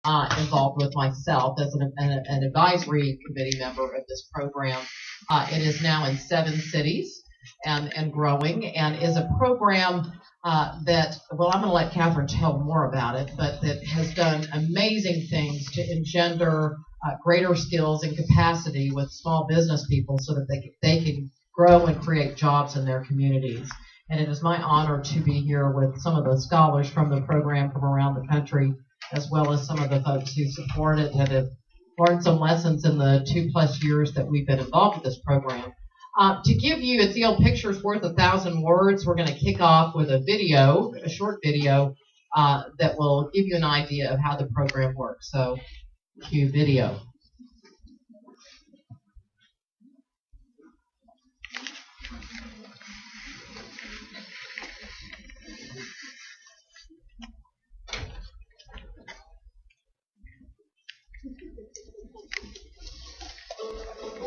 involved with myself as an advisory committee member of this program. It is now in 7 cities and growing, and is a program that, well, I'm going to let Catherine tell more about it, but that has done amazing things to engender greater skills and capacity with small business people so that they can grow and create jobs in their communities. And it is my honor to be here with some of the scholars from the program from around the country, as well as some of the folks who support it and have learned some lessons in the 2+ years that we've been involved with this program. To give you, it's the old picture's worth 1,000 words. We're going to kick off with a video, a short video, that will give you an idea of how the program works. So, cue video.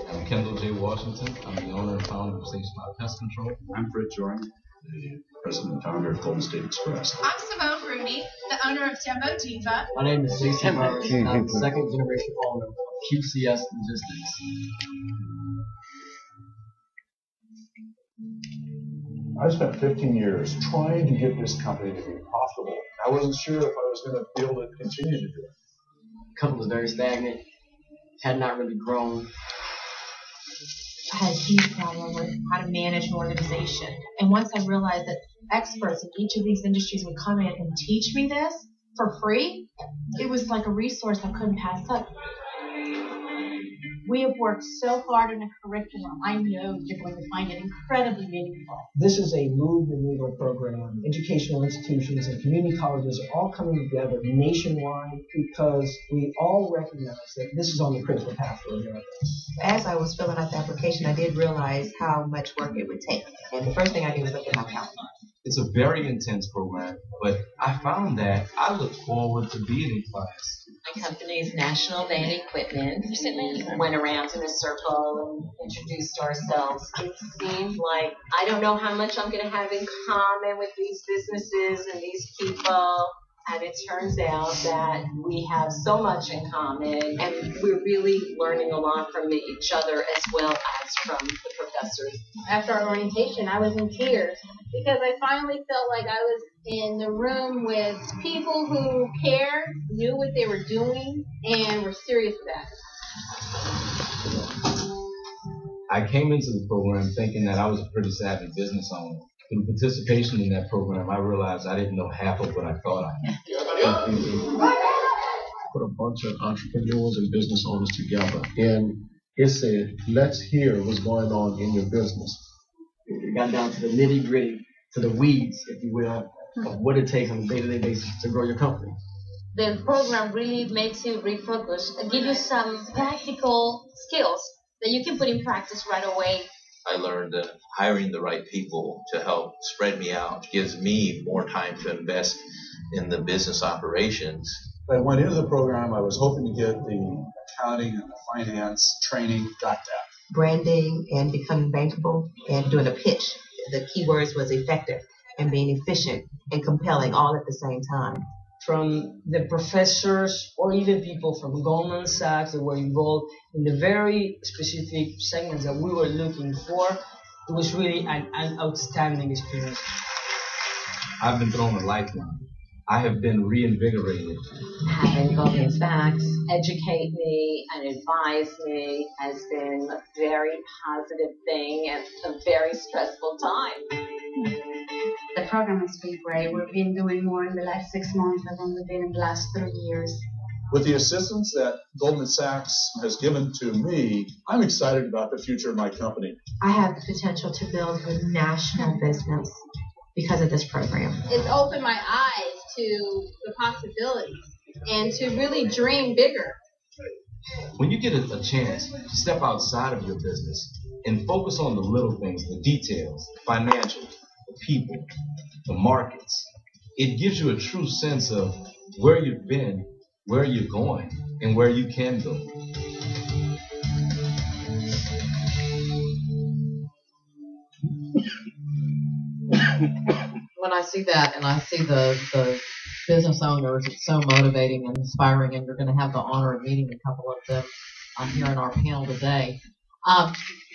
I'm Kendall J. Washington. I'm the owner and founder of State Smart Pest Control. I'm Fred Jordan, the president and founder of Golden State Express. I'm Simone Rooney, the owner of Jumbo Diva. My name is Stacey Burns, and I'm the second generation owner of QCS Logistics. I spent 15 years trying to get this company to be profitable. I wasn't sure if I was going to be able to continue to do it. The company was very stagnant, had not really grown. I had a huge problem with how to manage an organization. And once I realized that experts in each of these industries would come in and teach me this for free, it was like a resource I couldn't pass up. We have worked so hard on a curriculum. I know you're going to find it incredibly meaningful. This is a move and legal program. Educational institutions and community colleges are all coming together nationwide because we all recognize that this is on the critical path for America. As I was filling out the application, I did realize how much work it would take. And the first thing I did was look at my calendar. It's a very intense program, but I found that I look forward to being in class. My company's National Van Equipment. We went around in a circle and introduced ourselves. It seemed like I don't know how much I'm going to have in common with these businesses and these people. And it turns out that we have so much in common, and we're really learning a lot from each other as well as from the professors. After our orientation, I was in tears because I finally felt like I was in the room with people who cared, knew what they were doing, and were serious about it. I came into the program thinking that I was a pretty savvy business owner. Through participation in that program, I realized I didn't know half of what I thought I knew. Put a bunch of entrepreneurs and business owners together, and it said, let's hear what's going on in your business. It got down to the nitty gritty, to the weeds, if you will, of what it takes on a day-to-day basis to grow your company. The program really makes you refocus and give you some practical skills that you can put in practice right away. I learned that hiring the right people to help spread me out gives me more time to invest in the business operations. I went into the program, I was hoping to get the accounting and the finance training, got that. Branding and becoming bankable and doing a pitch. The key words was effective and being efficient and compelling all at the same time. From the professors or even people from Goldman Sachs that were involved in the very specific segments that we were looking for, it was really an outstanding experience. I've been thrown a lifeline. I have been reinvigorated. Having Goldman Sachs educate me and advise me has been a very positive thing at a very stressful time. The program has been great. We've been doing more in the last 6 months than we've been in the last 3 years. With the assistance that Goldman Sachs has given to me, I'm excited about the future of my company. I have the potential to build a national business because of this program. It's opened my eyes to the possibilities and to really dream bigger. When you get a chance to step outside of your business and focus on the little things, the details, the financials, the people, the markets, it gives you a true sense of where you've been, where you're going, and where you can go. When I see that and I see the business owners. It's so motivating and inspiring, and you're going to have the honor of meeting a couple of them here in our panel today.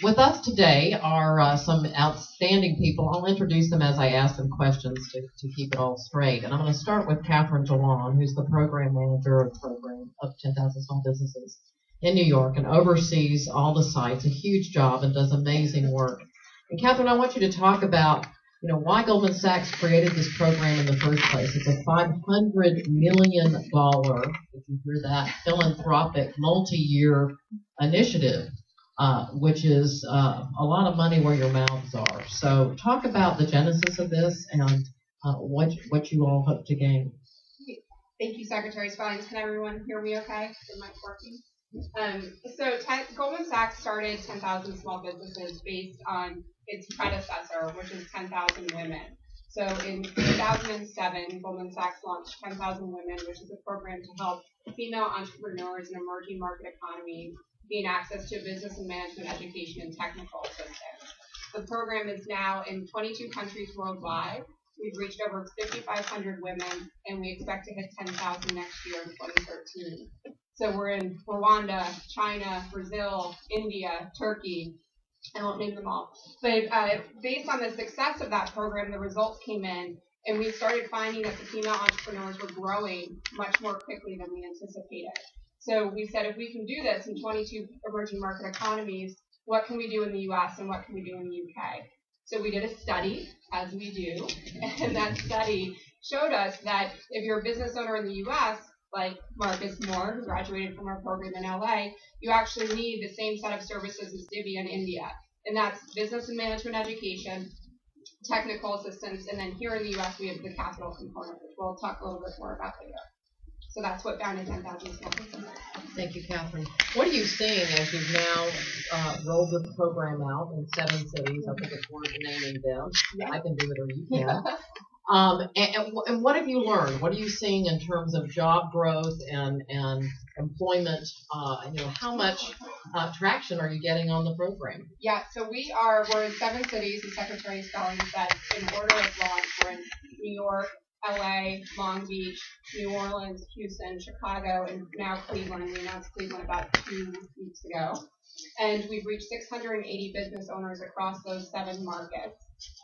With us today are some outstanding people. I'll introduce them as I ask them questions to keep it all straight. And I'm going to start with Catherine Jalon, who's the program manager of the program of 10,000 Small Businesses in New York and oversees all the sites, a huge job, and does amazing work. And Catherine, I want you to talk about why Goldman Sachs created this program in the first place. It's a $500 million, if you hear that, philanthropic multi-year initiative. Which is a lot of money where your mouths are. So talk about the genesis of this and what you all hope to gain. Thank you, Secretary Spellings. Can everyone hear me okay? Is the mic working? Goldman Sachs started 10,000 Small Businesses based on its predecessor, which is 10,000 Women. So in 2007, Goldman Sachs launched 10,000 Women, which is a program to help female entrepreneurs in emerging market economies gain access to business and management education and technical assistance. The program is now in 22 countries worldwide. We've reached over 5,500 women, and we expect to hit 10,000 next year in 2013. So we're in Rwanda, China, Brazil, India, Turkey. I won't name them all. But based on the success of that program, the results came in, and we started finding that the female entrepreneurs were growing much more quickly than we anticipated. So we said, if we can do this in 22 emerging market economies, what can we do in the U.S. and what can we do in the U.K.? So we did a study, as we do, and that study showed us that if you're a business owner in the U.S., like Marcus Moore, who graduated from our program in L.A., you actually need the same set of services as Divya in India, and that's business and management education, technical assistance, and then here in the U.S. we have the capital component, which we'll talk a little bit more about later. So that's what founded 10,000 Small Businesses. Thank you, Catherine. What are you seeing as you've now rolled the program out in 7 cities? I think it's worth naming them. Yeah. I can do it or you can. And what have you learned? What are you seeing in terms of job growth and employment? How much traction are you getting on the program? Yeah, so we're in 7 cities, as Secretary Spellings said. In order of launch, we're in New York, LA, Long Beach, New Orleans, Houston, Chicago, and now Cleveland. We announced Cleveland about 2 weeks ago. And we've reached 680 business owners across those 7 markets.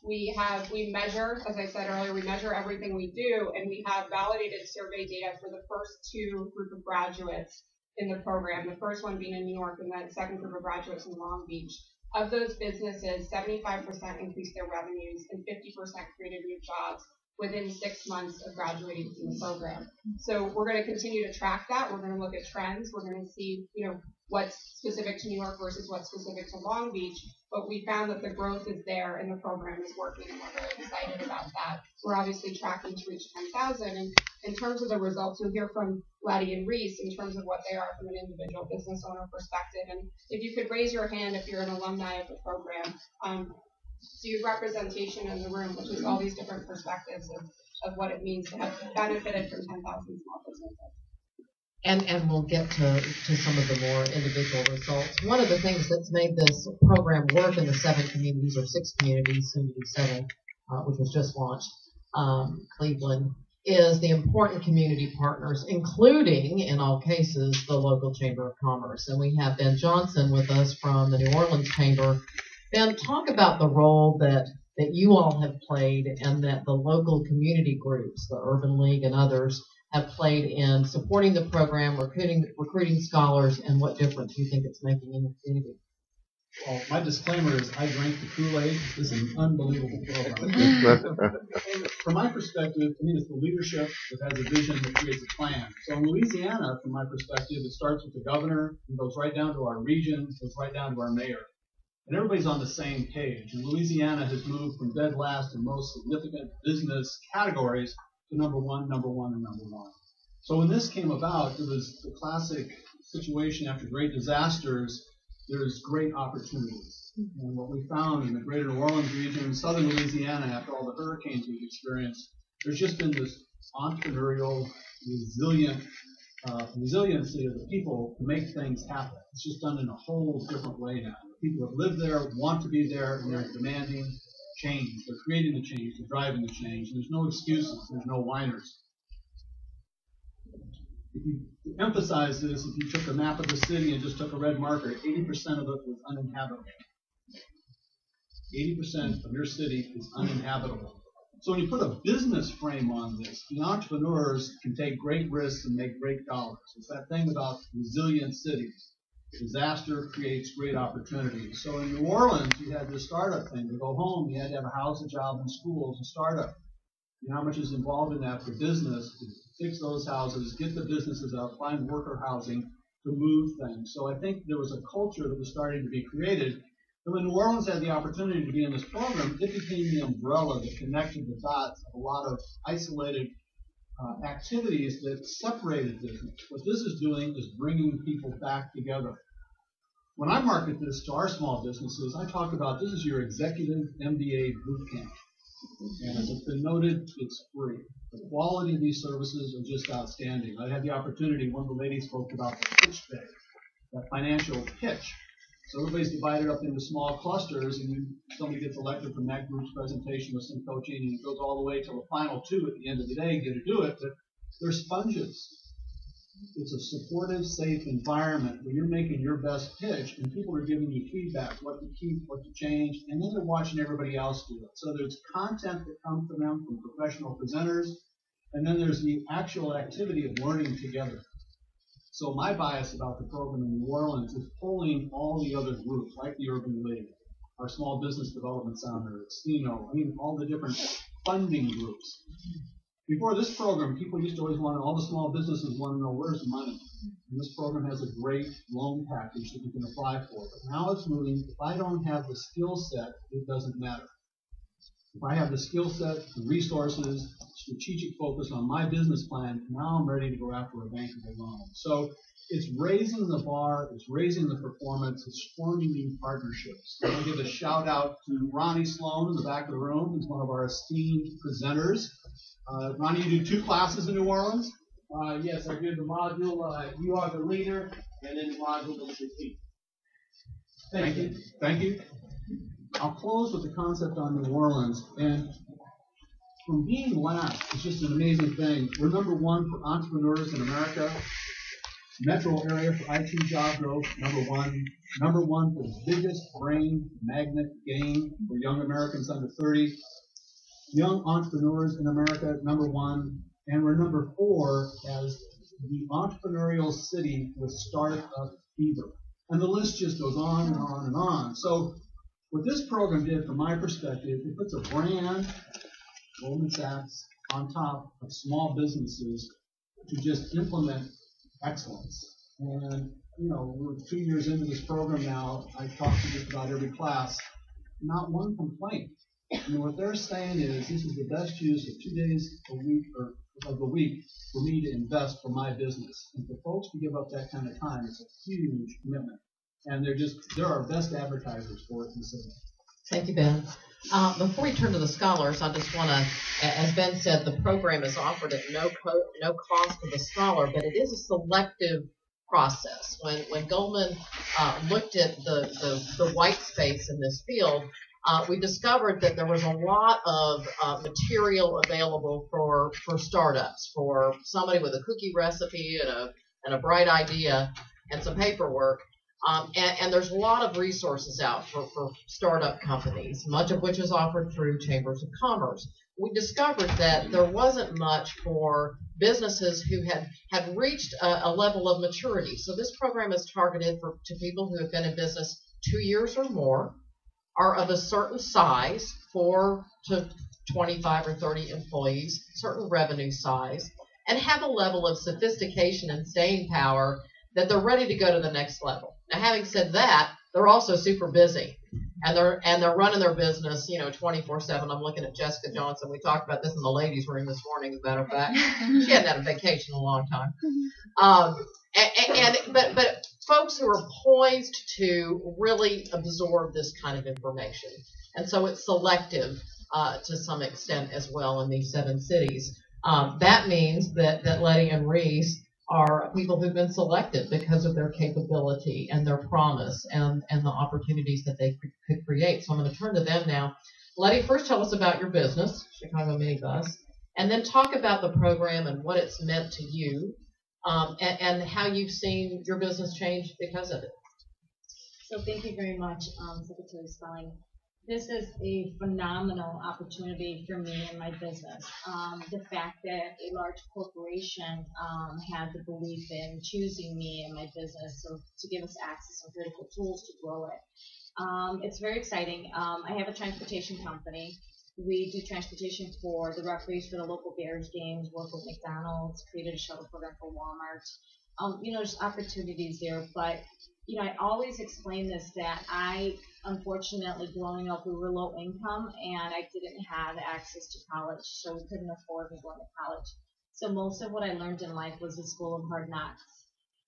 We measure, as I said earlier, we measure everything we do, and we have validated survey data for the first 2 group of graduates in the program, the first one being in New York and the second group of graduates in Long Beach. Of those businesses, 75% increased their revenues and 50% created new jobs within 6 months of graduating from the program. So we're going to continue to track that. We're going to look at trends. We're going to see, what's specific to New York versus what's specific to Long Beach. But we found that the growth is there and the program is working, and we're really excited about that. We're obviously tracking to reach 10,000. And in terms of the results, you'll hear from Letty and Reese in terms of what they are from an individual business owner perspective. And if you could raise your hand if you're an alumni of the program. So you have representation in the room, which is all these different perspectives of what it means to have benefited from 10,000 small businesses. And we'll get to some of the more individual results. One of the things that's made this program work in the 7 communities, or 6 communities, soon to be 7, which was just launched, Cleveland, is the important community partners, including, in all cases, the local Chamber of Commerce. And we have Ben Johnson with us from the New Orleans Chamber. Ben, talk about the role that you all have played and that the local community groups, the Urban League and others, have played in supporting the program, recruiting scholars, and what difference you think it's making in the community. Well, my disclaimer is I drank the Kool-Aid. This is an unbelievable program. From my perspective, to me, it's the leadership that has a vision that creates a plan. So in Louisiana, from my perspective, it starts with the governor, and goes right down to our regions, goes right down to our mayor. And everybody's on the same page. And Louisiana has moved from dead last in most significant business categories to number one, and number one. So when this came about, it was the classic situation after great disasters, there's great opportunities. And what we found in the greater New Orleans region, southern Louisiana, after all the hurricanes we've experienced, there's just been this entrepreneurial, resiliency of the people to make things happen. It's just done in a whole different way now. The people that live there want to be there, and they're demanding change. They're creating the change. They're driving the change. And there's no excuses. There's no whiners. if you to emphasize this, if you took a map of the city and just took a red marker, 80% of it was uninhabitable. 80% of your city is uninhabitable. So when you put a business frame on this, the entrepreneurs can take great risks and make great dollars. It's that thing about resilient cities. Disaster creates great opportunity. So in New Orleans, you had this startup thing. To go home, you had to have a house, a job, and schools, a startup. You know how much is involved in that for business to fix those houses, get the businesses up, find worker housing, to move things. So I think there was a culture that was starting to be created. And when New Orleans had the opportunity to be in this program, it became the umbrella that connected the dots of a lot of isolated activities that separated business. What this is doing is bringing people back together. When I market this to our small businesses, I talk about this is your executive MBA boot camp. And as it's been noted, it's free. The quality of these services are just outstanding. I had the opportunity, one of the ladies spoke about the pitch day, that financial pitch. So everybody's divided up into small clusters, and somebody gets elected from that group's presentation with some coaching, and it goes all the way to the final two at the end of the day get to do it. But they're sponges. It's a supportive, safe environment where you're making your best pitch, and people are giving you feedback, what to keep, what to change, and then they're watching everybody else do it. So there's content that comes to them from professional presenters, and then there's the actual activity of learning together. So my bias about the program in New Orleans is pulling all the other groups, like the Urban League, our Small Business Development Center, CNO, all the different funding groups. Before this program, people used to always want to, all the small businesses want to know where's the money. And this program has a great loan package that you can apply for. But now it's moving. If I don't have the skill set, it doesn't matter. If I have the skill set, the resources, strategic focus on my business plan, now I'm ready to go after a bankable loan. So it's raising the bar, it's raising the performance, it's forming new partnerships. I want to give a shout out to Ronnie Sloan in the back of the room. He's one of our esteemed presenters. Ronnie, you do 2 classes in New Orleans? Yes, I did the module, You Are the Leader, and then the module of Repeat. Thank you. Thank you. I'll close with the concept on New Orleans. And from being last, it's just an amazing thing. We're number 1 for entrepreneurs in America. Metro area for IT job growth, number 1. Number 1 for the biggest brain magnet gain for young Americans under 30. Young entrepreneurs in America, number 1. And we're number 4 as the entrepreneurial city with startup fever. And the list just goes on and on and on. So what this program did, from my perspective, it puts a brand, Goldman Sachs, on top of small businesses to just implement excellence. And, we're 2 years into this program now. I talk to just about every class. Not one complaint. What they're saying is this is the best use of 2 days a week or of the week for me to invest for my business. And for folks to give up that kind of time, it's a huge commitment. And they're our best advertisers for it in the city. Thank you, Ben. Before we turn to the scholars, I just want to, as Ben said, the program is offered at no cost to the scholar, but it is a selective process. When Goldman looked at the white space in this field, we discovered that there was a lot of material available for startups, for somebody with a cookie recipe and a bright idea and some paperwork. And there's a lot of resources out for startup companies, much of which is offered through chambers of commerce. We discovered that there wasn't much for businesses who had reached a level of maturity. So this program is targeted to people who have been in business 2 years or more, are of a certain size, 4 to 25 or 30 employees, certain revenue size, and have a level of sophistication and staying power that they're ready to go to the next level. Now, having said that, they're also super busy, and they're running their business, 24/7. I'm looking at Jessica Johnson. We talked about this in the ladies' room this morning, as a matter of fact. She hadn't had a vacation in a long time. But folks who are poised to really absorb this kind of information, and so it's selective to some extent as well in these 7 cities. That means that Letty and Reese are people who've been selected because of their capability and their promise and the opportunities that they could create. So I'm going to turn to them now. Letty, first tell us about your business, Chicago Minibus, and then talk about the program and what it's meant to you. and how you've seen your business change because of it. So thank you very much, Secretary Spelling. This is a phenomenal opportunity for me and my business. The fact that a large corporation had the belief in choosing me and my business so to give us access and critical tools to grow it. It's very exciting. I have a transportation company. We do transportation for the referees for the local Bears games, work with McDonald's, created a shuttle program for Walmart. There's opportunities there, but I always explain this that unfortunately, growing up, we were low income, and I didn't have access to college, so we couldn't afford me going to college. So most of what I learned in life was the school of hard knocks.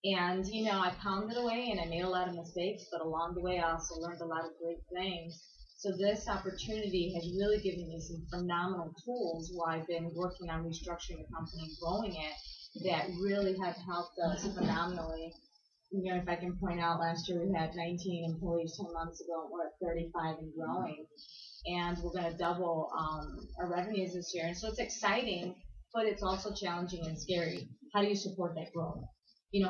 And, I pounded away, and I made a lot of mistakes, but along the way, I also learned a lot of great things. So this opportunity has really given me some phenomenal tools while I've been working on restructuring the company and growing it that really have helped us phenomenally. If I can point out, last year we had 19 employees 10 months ago, and we're at 35 and growing. And we're going to double our revenues this year. And so it's exciting, but it's also challenging and scary. How do you support that growth?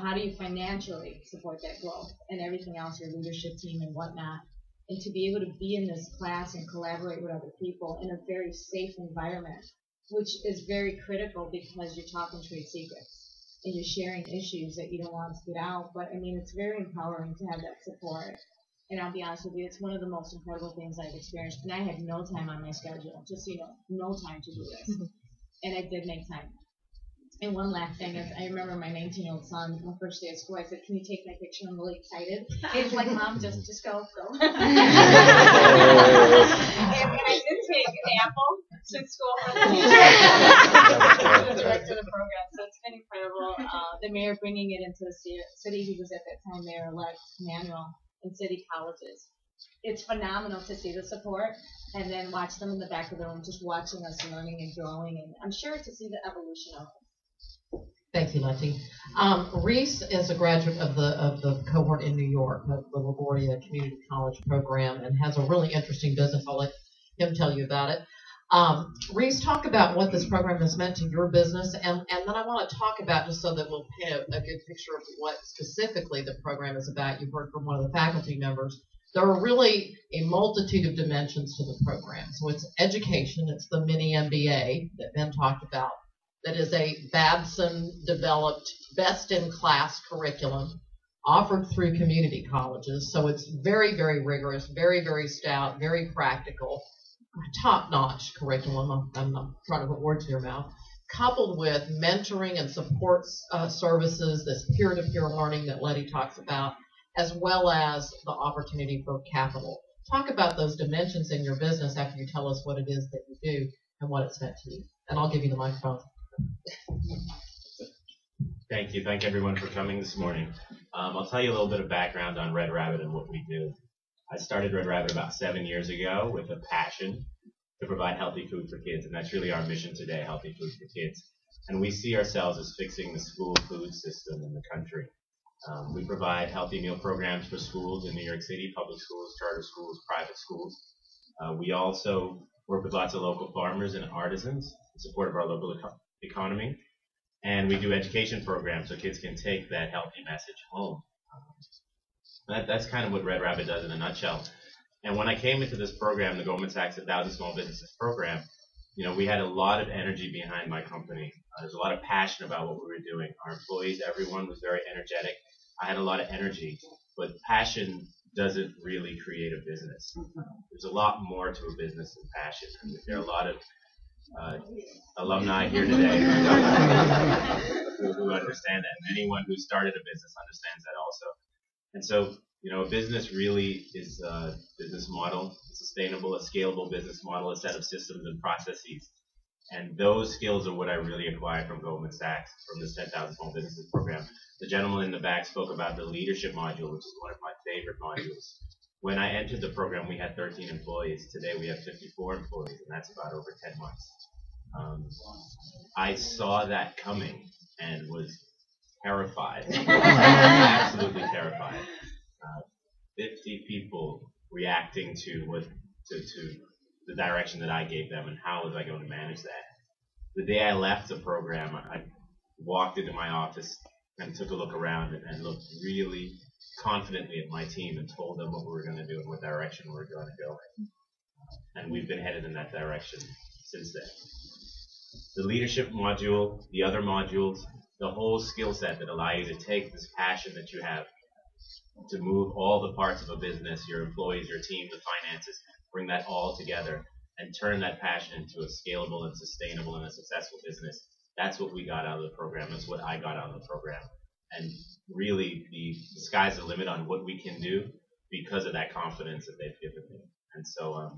How do you financially support that growth and everything else, your leadership team and whatnot? And to be able to be in this class and collaborate with other people in a very safe environment, which is very critical because you're talking trade secrets. And you're sharing issues that you don't want to get out. But, it's very empowering to have that support. And I'll be honest with you, it's one of the most incredible things I've experienced. And I had no time on my schedule, just so you know, no time to do this. And I did make time. And one last thing is, I remember my 19-year-old son, my first day of school, I said, "Can you take my picture? I'm really excited." He's like, "Mom, just go." And I did take an apple to school for the director of the program. So it's been incredible. The mayor bringing it into the city, he was at that time mayor-elect Manuel, and city colleges. It's phenomenal to see the support and then watch them in the back of the room, just watching us learning and growing. And I'm sure to see the evolution of it. Thank you, Letty. Reese is a graduate of the cohort in New York, of the LaGuardia Community College program, and has a really interesting business. I'll let him tell you about it. Reese, talk about what this program has meant to your business, and then I want to talk about, just so that we'll paint a good picture of what specifically the program is about. You heard from one of the faculty members. There are really a multitude of dimensions to the program. So it's education. It's the mini MBA that Ben talked about. That is a Babson-developed, best-in-class curriculum offered through community colleges. So it's very, very rigorous, very, very stout, very practical, top-notch curriculum. I'm not trying to put words in your mouth. Coupled with mentoring and support services, this peer-to-peer learning that Letty talks about, as well as the opportunity for capital. Talk about those dimensions in your business after you tell us what it is that you do and what it's meant to you. And I'll give you the microphone. Thank you. Thank everyone for coming this morning. I'll tell you a little bit of background on Red Rabbit and what we do. I started Red Rabbit about 7 years ago with a passion to provide healthy food for kids, and that's really our mission today, healthy food for kids. And we see ourselves as fixing the school food system in the country. We provide healthy meal programs for schools in New York City, public schools, charter schools, private schools. We also work with lots of local farmers and artisans in support of our local economy. And we do education programs so kids can take that healthy message home. That's kind of what Red Rabbit does in a nutshell. And when I came into this program, the Goldman Sachs 1,000 Small Businesses program, we had a lot of energy behind my company. There's a lot of passion about what we were doing. Our employees, everyone was very energetic. I had a lot of energy, but passion doesn't really create a business. There's a lot more to a business than passion. And there are a lot of alumni here today who understand that, and anyone who started a business understands that also. And so, a business really is a business model, a sustainable, a scalable business model, a set of systems and processes. And those skills are what I really acquired from Goldman Sachs, from this 10,000 Small Businesses program. The gentleman in the back spoke about the leadership module, which is one of my favorite modules. When I entered the program, we had 13 employees. Today we have 54 employees, and that's about over 10 months. I saw that coming and was terrified, absolutely terrified. 50 people reacting to the direction that I gave them, and how was I going to manage that? The day I left the program, I walked into my office and took a look around and looked really confidently at my team and told them what we were going to do and what direction we were going to go in. And we've been headed in that direction since then. The leadership module, the other modules, the whole skill set that allow you to take this passion that you have to move all the parts of a business, your employees, your team, the finances, bring that all together and turn that passion into a scalable and sustainable and a successful business. That's what we got out of the program. That's what I got out of the program. And really, the sky's the limit on what we can do because of that confidence that they've given me. And so,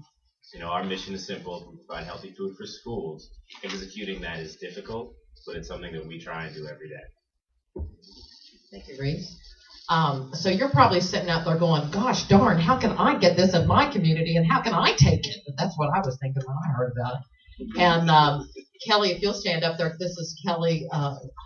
our mission is simple: to provide healthy food for schools. Executing that is difficult, but it's something that we try and do every day. Thank you, Reese. So you're probably sitting out there going, gosh darn, how can I get this in my community and how can I take it? But that's what I was thinking when I heard about it. And Kelly, if you'll stand up there, this is Kelly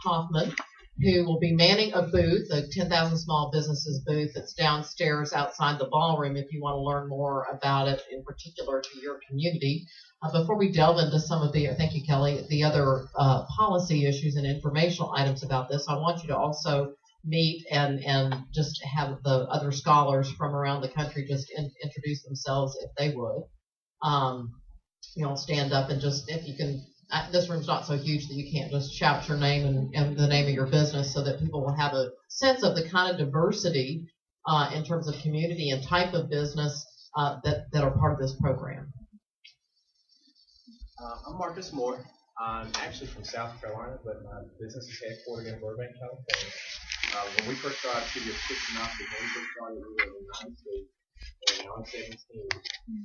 Hoffman, who will be manning a booth, a 10,000 Small Businesses booth that's downstairs outside the ballroom if you want to learn more about it in particular to your community. Before we delve into some of the, thank you, Kelly, the other policy issues and informational items about this, I want you to also meet and just have the other scholars from around the country just introduce themselves if they would. Stand up and just, if you can, this room's not so huge that you can't just shout your name and the name of your business so that people will have a sense of the kind of diversity in terms of community and type of business that are part of this program. I'm Marcus Moore. I'm actually from South Carolina, but my business is headquartered in Burbank, California. When we first started, to give quick synopsis, when we first started, we were in the United States, and now I'm 17.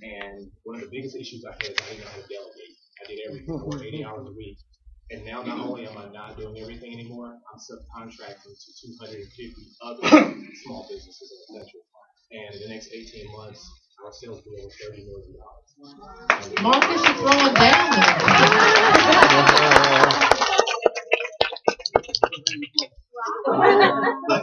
And one of the biggest issues I had is I didn't know how to delegate. I did everything for 80 hours a week. And now not only am I not doing everything anymore, I'm subcontracting to 250 other small businesses in the country. And in the next 18 months, our sales will be over $30 million. Marcus, you're throwing down there. But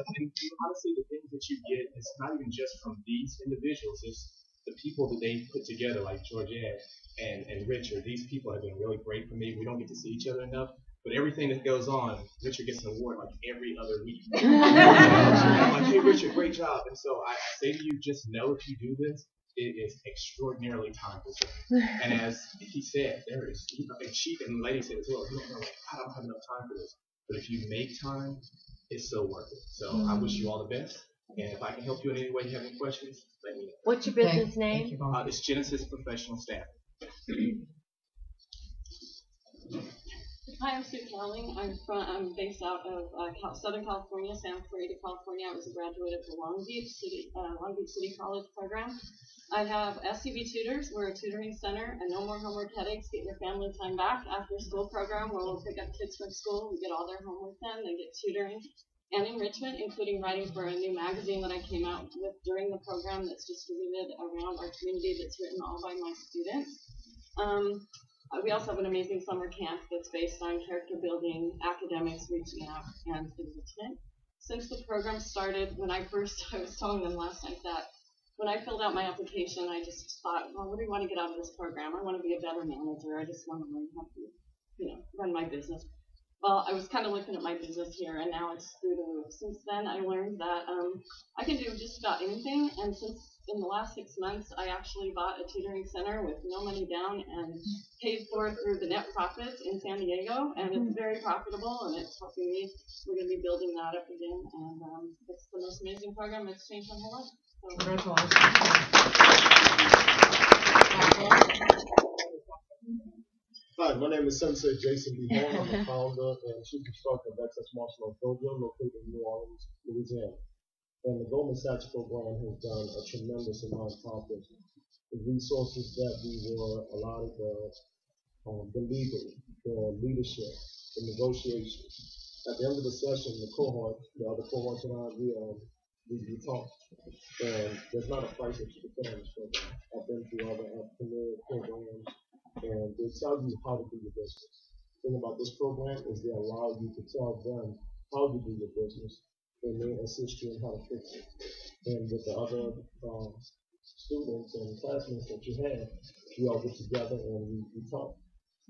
honestly, the things that you get is not even just from these individuals, it's the people that they put together, like Georgette and Richard. These people have been really great for me. We don't get to see each other enough, but everything that goes on, Richard gets an award like every other week. I'm like, hey, Richard, great job. And so I say to you, just know if you do this, it is extraordinarily time consuming. And as he said, there is, and she and the lady said as well, I don't have enough time for this. But if you make time, it's so worth it. So I wish you all the best. And if I can help you in any way, you have any questions, let me know. What's your business name? It's Genesis Professional Staff. Hi, I'm Sue Cowling. I'm based out of Southern California, San Francisco, California. I was a graduate of the Long Beach City College program. I have SCB Tutors. We're a tutoring center, and no more homework headaches. Get your family time back after school program where we'll pick up kids from school. We get all their homework done. They get tutoring and enrichment, including writing for a new magazine that I came out with during the program that's distributed around our community that's written all by my students. We also have an amazing summer camp that's based on character building, academics, reaching out, and enrichment. Since the program started, I was telling them last night that when I filled out my application, I just thought, well, what do you want to get out of this program? I want to be a better manager. I just want to learn how to, run my business. Well, I was kind of looking at my business here, and now it's through the roof. Since then, I learned that I can do just about anything, and since in the last 6 months, I actually bought a tutoring center with no money down and paid for it through the net profits in San Diego, and it's very profitable, and it's helping me. We're going to be building that up again, and it's the most amazing program. It's changed my whole life. Hi, my name is Sensei Jason B. Horn. I'm the founder and chief instructor of Access Martial Arts Dojo located in New Orleans, Louisiana. And the Goldman Sachs program has done a tremendous amount of the resources that we were allowed, the legal, the leadership, the negotiations. At the end of the session, the other cohorts and I, we talked. And there's not a price that you can put on this program. I've been through other entrepreneurial programs, and they tell you how to do your business. The thing about this program is they allow you to tell them how to do your business, and they assist you in how to fix it. And with the other students and classmates that you have, we all get together and we talk.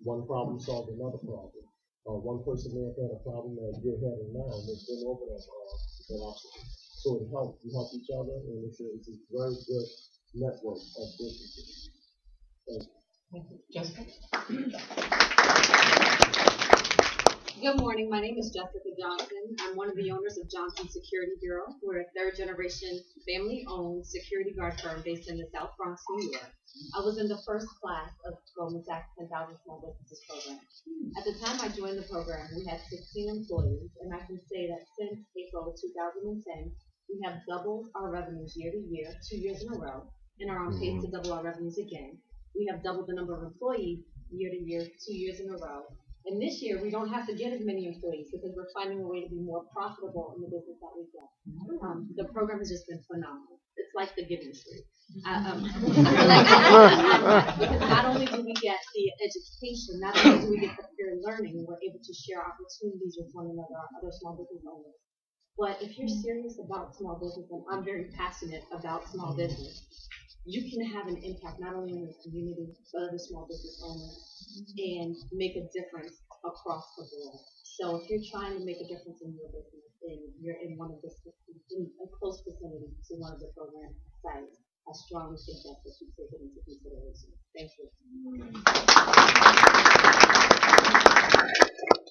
One problem solves another problem. One person may have had a problem that you're having now, and they've been over that obstacle. So we help each other, and it's a very good network of businesses. Thank you. Jessica? Good morning. My name is Jessica Johnson. I'm one of the owners of Johnson Security Bureau. We're a third-generation, family-owned security guard firm based in the South Bronx, New York. I was in the first class of Goldman Sachs 10,000 Small Businesses program. At the time I joined the program, we had 16 employees, and I can say that since April of 2010, we have doubled our revenues year to year, 2 years in a row, and are on pace to double our revenues again. We have doubled the number of employees year to year, 2 years in a row. And this year, we don't have to get as many employees because we're finding a way to be more profitable in the business that we get. The program has just been phenomenal. It's like the Giving Tree. Because not only do we get the education, not only do we get the peer learning, and we're able to share opportunities with one another, our other small business owners. But if you're serious about small business, and I'm very passionate about small business, you can have an impact not only in the community, but other small business owners, and make a difference across the board. So if you're trying to make a difference in your business, and you're in one of the, in a close vicinity to one of the program sites, I strongly think that's what you take it into consideration. Thank you.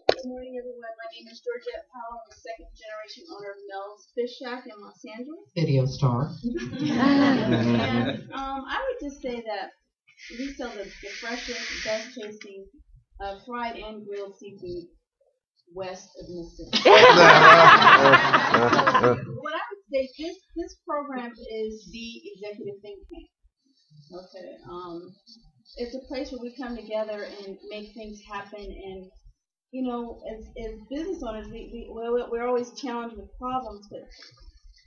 Good morning, everyone. My name is Georgette Powell. I'm the second generation owner of Mel's Fish Shack in Los Angeles. Video star. And I would just say that we sell the freshest, best tasting fried and grilled seafood west of Mississippi. So what I would say, this program is the executive think tank. Okay. It's a place where we come together and make things happen. And you know, as business owners, we're always challenged with problems, but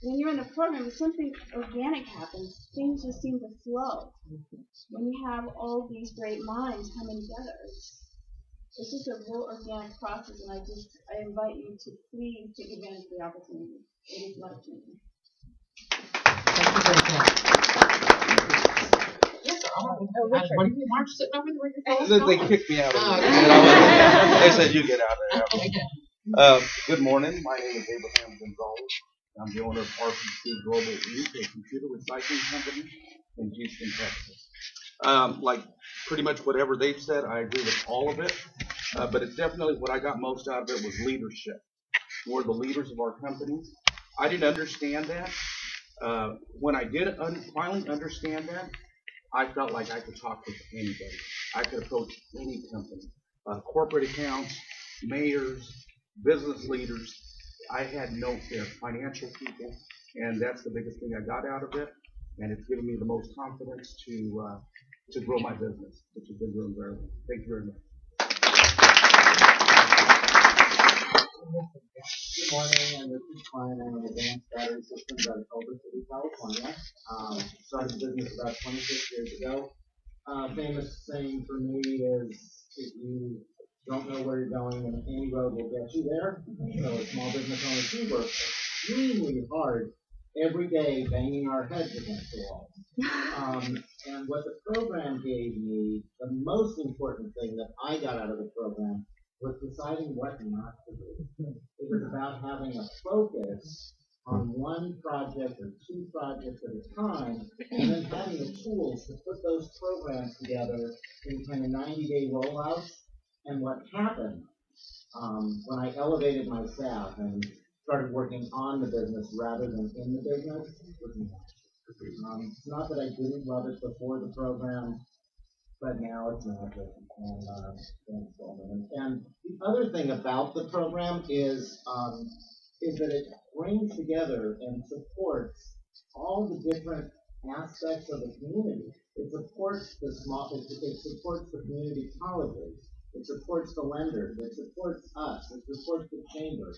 when you're in the program, if something organic happens, things just seem to flow. When you have all these great minds coming together, it's just a real organic process, and I invite you to please take advantage of the opportunity. It is life-changing. Yes, sir. What are you, March, sitting over there with your phone? They kicked me out of it. They said you get out of there. Good morning. My name is Abraham Gonzalez. I'm the owner of RPC Global Inc., a computer recycling company in Houston, Texas. Like pretty much whatever they've said, I agree with all of it. But it's definitely what I got most out of it was leadership. We're the leaders of our companies. I didn't understand that. When I did finally understand that, I felt like I could talk with anybody. I could approach any company, corporate accounts, mayors, business leaders. I had no fear, financial people, and that's the biggest thing I got out of it. And it's given me the most confidence to grow my business, which has been doing very well. Thank you very much. Good morning, and this is Brian. I'm with Advanced Battery Systems out of Culver City, California. Started the business about 26 years ago. Famous saying for me is, if you don't know where you're going, then any road will get you there. So as small business owners, we work extremely hard every day, banging our heads against the wall. And what the program gave me, the most important thing that I got out of the program was deciding what not to do. It was about having a focus on one project or two projects at a time, and then having the tools to put those programs together in kind of 90-day rollouts. And what happened when I elevated my staff and started working on the business rather than in the business was it's not that I didn't love it before the program, but now it's magic. And the other thing about the program is that it brings together and supports all the different aspects of the community. It supports the it supports the community colleges. It supports the lenders. It supports us. It supports the chamber.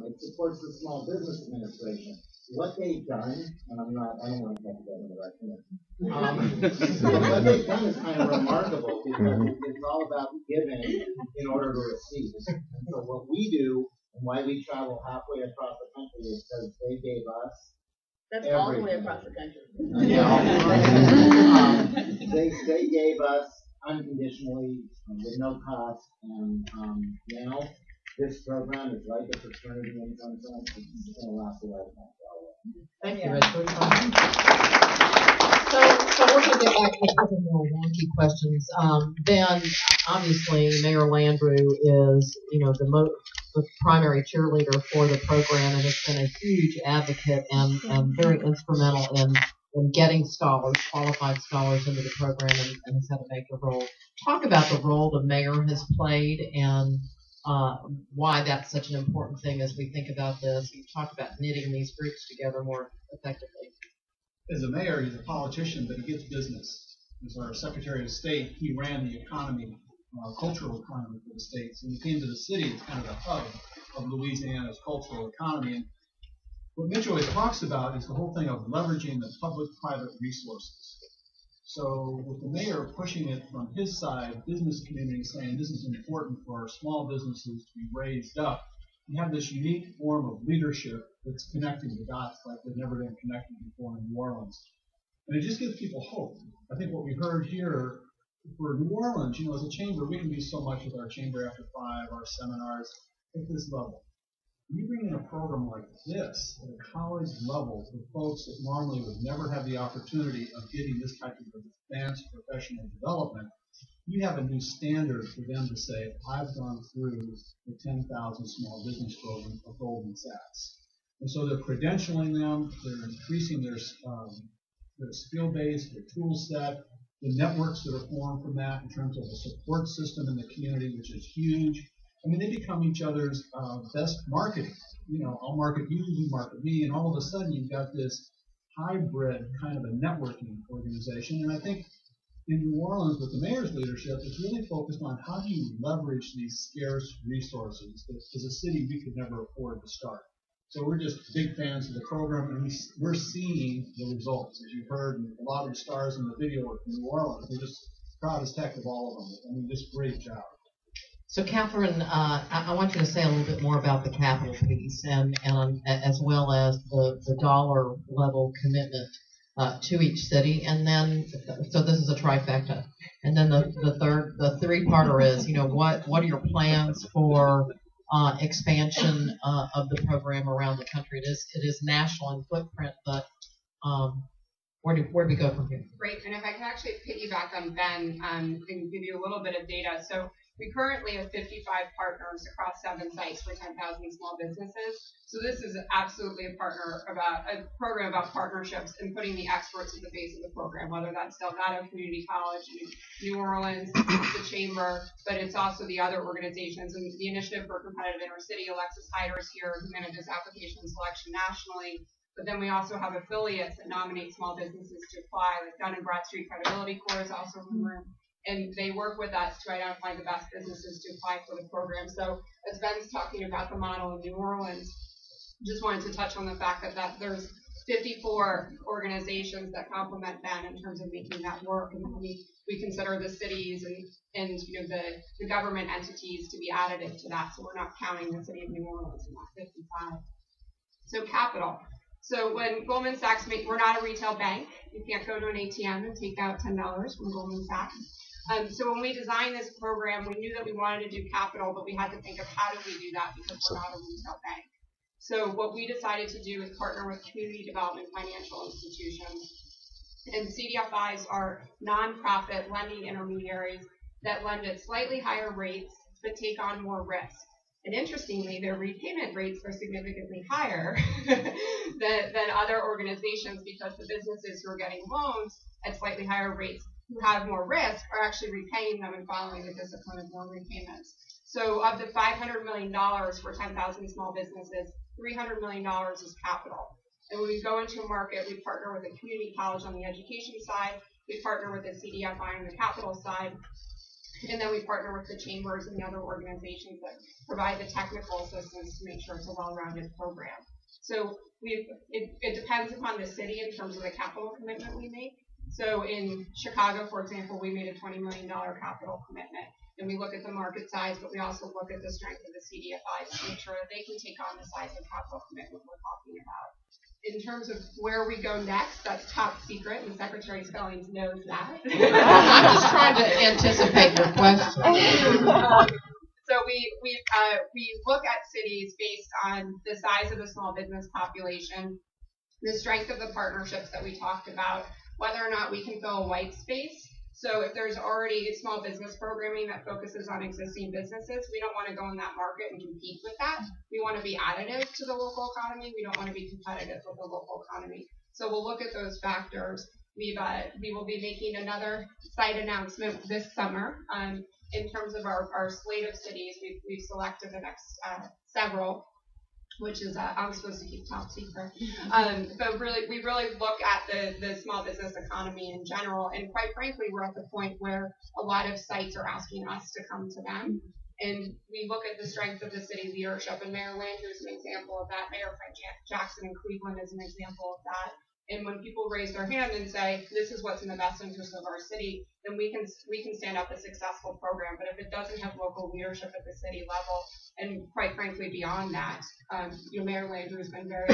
It supports the Small Business Administration. What they've done, and I don't want to talk about it right now. What they've done is kind of remarkable because it's all about giving in order to receive. And so what we do and why we travel halfway across the country is because they gave us That's all the way across the country. They gave us unconditionally with no cost. And now this program is like a fraternity in some sense. It's going to last a lifetime. Thank you, Richard. So we're going to get back to a couple more wonky questions. Ben, obviously, Mayor Landrieu is, the primary cheerleader for the program and has been a huge advocate and very instrumental in getting qualified scholars into the program and has had a major role. Talk about the role the mayor has played and why that's such an important thing as we think about this. You talked about knitting these groups together more effectively. As a mayor, he's a politician, but he gets business. As our Secretary of State, he ran the economy, cultural economy for the state. So when he came to the city, it's kind of the hub of Louisiana's cultural economy. And what Mitch always talks about is the whole thing of leveraging the public-private resources. So with the mayor pushing it from his side, business community saying this is important for our small businesses to be raised up, you have this unique form of leadership that's connecting the dots like they've never been connected before in New Orleans. And it just gives people hope. I think what we heard here for New Orleans, as a chamber, we can do so much with our Chamber After 5, our seminars at this level. When you bring in a program like this at a college level for folks that normally would never have the opportunity of getting this type of advanced professional development, you have a new standard for them to say, I've gone through the 10,000 small business program of Goldman Sachs. And so they're credentialing them, they're increasing their skill base, their tool set, the networks that are formed from that in terms of the support system in the community, which is huge. I mean, they become each other's best marketing. I'll market you, you market me, and all of a sudden you've got this hybrid kind of a networking organization. And I think in New Orleans, with the mayor's leadership, it's really focused on how do you leverage these scarce resources that as a city we could never afford to start. So we're just big fans of the program, and we're seeing the results. As you heard, and a lot of the stars in the video are from New Orleans. We're just proud as heck of all of them. I mean, just great job. So, Catherine, I want you to say a little bit more about the capital piece and as well as the dollar level commitment to each city, and then so this is a trifecta, and then the three-parter is what are your plans for expansion of the program around the country? It is national in footprint, but where do we go from here? Great, and if I can actually piggyback on Ben and give you a little bit of data. So we currently have 55 partners across 7 sites for 10,000 small businesses. So this is absolutely a program about partnerships and putting the experts at the base of the program, whether that's Delgado Community College in New Orleans, the Chamber, but it's also the other organizations. And the Initiative for Competitive Intercity, Alexis Hyder is here, who manages application selection nationally. But then we also have affiliates that nominate small businesses to apply, like Dun & Bradstreet Credibility Corps is also in the room. And they work with us to identify the best businesses to apply for the program. So as Ben's talking about the model in New Orleans, just wanted to touch on the fact that there's 54 organizations that complement Ben in terms of making that work. And we consider the cities and the government entities to be additive to that. So we're not counting the city of New Orleans in that 55. So capital. So when Goldman Sachs we're not a retail bank. You can't go to an ATM and take out $10 from Goldman Sachs. So when we designed this program, we knew that we wanted to do capital, but we had to think of how do we do that because we're not a retail bank. So what we decided to do is partner with community development financial institutions. And CDFIs are nonprofit lending intermediaries that lend at slightly higher rates but take on more risk. And interestingly, their repayment rates are significantly higher than other organizations because the businesses who are getting loans at slightly higher rates who have more risk are actually repaying them and following the discipline of loan repayments. So of the $500 million for 10,000 small businesses, $300 million is capital. And when we go into a market, we partner with a community college on the education side, we partner with a CDFI on the capital side, and then we partner with the chambers and the other organizations that provide the technical assistance to make sure it's a well-rounded program. So it depends upon the city in terms of the capital commitment we make. So in Chicago, for example, we made a $20 million capital commitment. And we look at the market size, but we also look at the strength of the CDFIs to make sure that they can take on the size of capital commitment we're talking about. in terms of where we go next, that's top secret, and Secretary Spellings knows that. I'm just trying to anticipate your question. So we look at cities based on the size of the small business population, the strength of the partnerships that we talked about, whether or not we can fill a white space. So if there's already small business programming that focuses on existing businesses, we don't want to go in that market and compete with that. We want to be additive to the local economy. We don't want to be competitive with the local economy. So we'll look at those factors. We will be making another site announcement this summer. In terms of our slate of cities, we've selected the next several, which is I'm supposed to keep top secret. But we really look at the small business economy in general, and quite frankly, we're at the point where a lot of sites are asking us to come to them, and we look at the strength of the city leadership. And Mayor Landrieu is an example of that. Mayor Frank Jackson in Cleveland is an example of that. And when people raise their hand and say, this is what's in the best interest of our city, then we can stand up a successful program. But if it doesn't have local leadership at the city level, and quite frankly beyond that, Mayor Landrieu has been very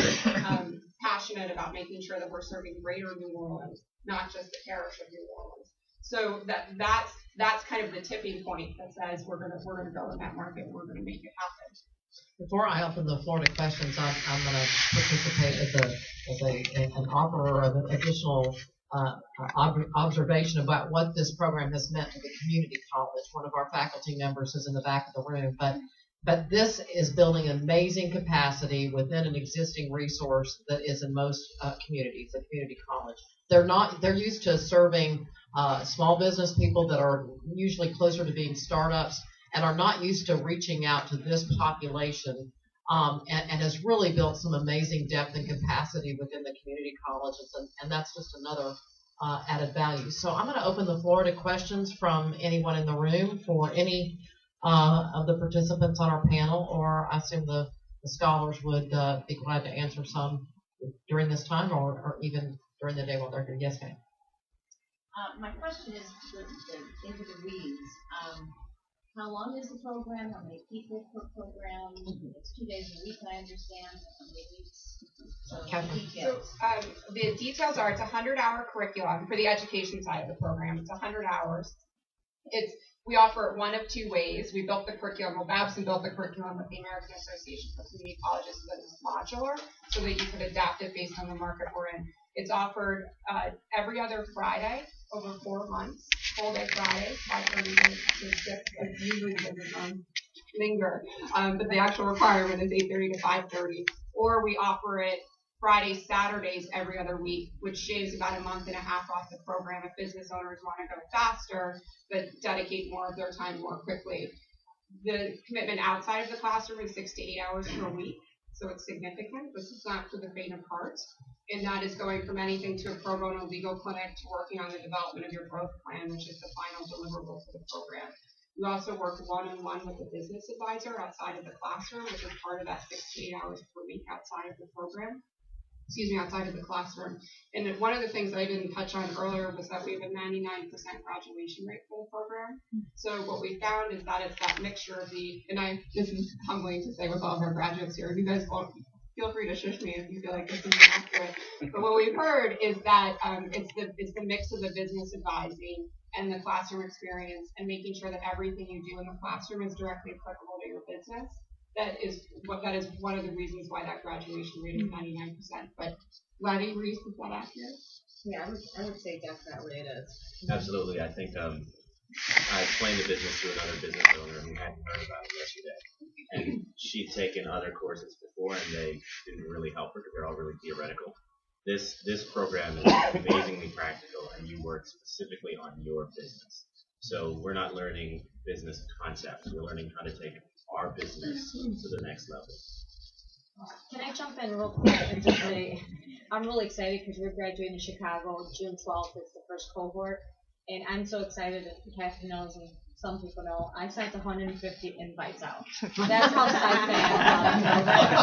passionate about making sure that we're serving greater New Orleans, not just the parish of New Orleans. So that's kind of the tipping point that says we're gonna go in that market and we're gonna make it happen. Before I open the floor to questions, I'm going to participate as an offerer of an additional observation about what this program has meant to the community college. One of our faculty members is in the back of the room, but this is building amazing capacity within an existing resource that is in most communities, a community college. They're used to serving small business people that are usually closer to being startups, and are not used to reaching out to this population, and has really built some amazing depth and capacity within the community colleges, and that's just another added value. So I'm going to open the floor to questions from anyone in the room for any of the participants on our panel, or I assume the scholars would be glad to answer some during this time, or even during the day while they're here. Yes, ma'am. My question is into the weeds. How long is the program? How many people per program? It's 2 days a week, I understand. How many weeks? Details. So the details are, it's a 100-hour curriculum for the education side of the program. It's 100 hours. We offer it one of two ways. We built the curriculum, Babson built the curriculum with the American Association for Community Colleges so that it's modular, so that you could adapt it based on the market we're in. It's offered every other Friday over 4 months. Full day Friday, 5:30 to 6. It usually doesn't linger, but the actual requirement is 8:30 to 5:30. Or we offer it Fridays, Saturdays every other week, which shaves about a month and a half off the program if business owners want to go faster, but dedicate more of their time more quickly. The commitment outside of the classroom is 6 to 8 hours per week, so it's significant. This is not for the faint of heart. And that is going from anything to a pro bono legal clinic to working on the development of your growth plan, which is the final deliverable for the program. We also work one-on-one with a business advisor outside of the classroom, which is part of that 6 to 8 hours per week outside of the program. Outside of the classroom. And one of the things I didn't touch on earlier was that we have a 99% graduation rate for the program. So what we found is that it's that mixture of this is humbling to say with all of our graduates here, you guys won't feel free to shush me if you feel like this isn't accurate. But what we've heard is that it's the mix of the business advising and the classroom experience, and making sure that everything you do in the classroom is directly applicable to your business. That is one of the reasons why that graduation rate is 99%. But Letty, Reese, is that accurate? Yeah, I would say definitely it is. Absolutely. I think I explained the business to another business owner who hadn't heard about it yesterday. And she'd taken other courses before, and they didn't really help her because they're all really theoretical. This program is amazingly practical, and you work specifically on your business. So we're not learning business concepts. We're learning how to take our business to the next level. Can I jump in real quick and just say, I'm really excited because we're graduating in Chicago. June 12th is the first cohort. And I'm so excited that Kathy knows and some people know, I sent 150 invites out. That's how psyched I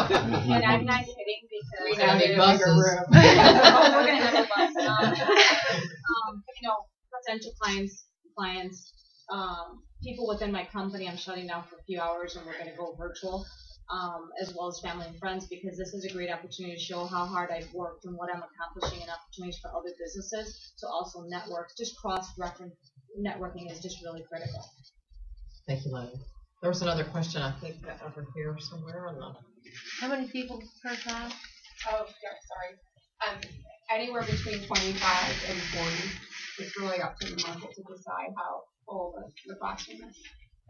am. And I'm not kidding because we're going to have a bus. Potential clients, people within my company, I'm shutting down for a few hours and we're going to go virtual. as well as family and friends, because this is a great opportunity to show how hard I've worked and what I'm accomplishing and opportunities for other businesses to also network. Just cross-reference networking is just really critical. Thank you, Lenny. There was another question, I think, over here somewhere on the. How many people per class? Oh, yeah, sorry. Anywhere between 25 and 40. It's really up to the market to decide how full the classroom is.